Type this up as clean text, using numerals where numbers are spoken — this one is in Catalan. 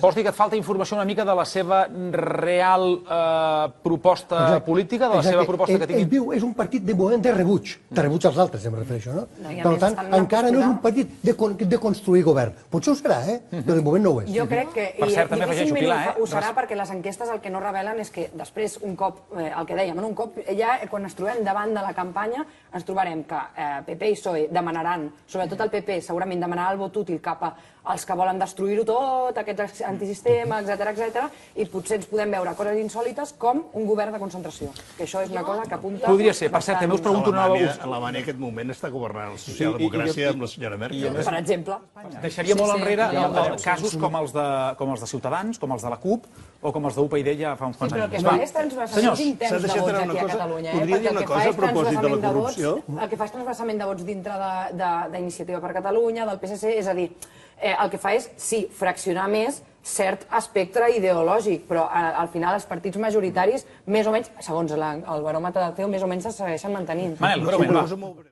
Vols dir que et falta informació una mica de la seva real proposta política, de la seva proposta que tingui... Ell viu, és un partit de moment de rebuig als altres, em refereixo, no? Per tant, encara no és un partit de construir govern. Potser ho serà, però de moment no ho és. Jo crec que, Per cert, també afegeixo, Pilar, ho serà perquè les enquestes el que no revelen és que després, un cop, el que dèiem, un cop ja quan ens trobem davant de la campanya, ens trobarem que PP i PSOE demanaran, sobretot el PP, segurament demanarà el vot útil cap als que volen destruir-ho tot, aquest antisistema, etc., i potser ens podem veure coses insòlites com un govern de concentració, que això és una cosa que apunta... Podria ser. Per cert, també us pregunto una... Alemanya en aquest moment està governant la socialdemocràcia amb la senyora Merkel. Per exemple. Deixaria molt enrere casos com els de Ciutadans, com els de la CUP o com els d'UPyD ja fa uns quants anys. Però el que fa és transversament interns de vots aquí a Catalunya. Podria dir una cosa a propòsit de la corrupció? El que fa és transversament de vots dintre d'Iniciativa per Catalunya, del PSC, és a dir, el que fa és, sí, fraccionar més cert espectre ideològic, però al final els partits majoritaris, més o menys, segons el baròmetre del CEO, més o menys se segueixen mantenint. Manel, breument, va.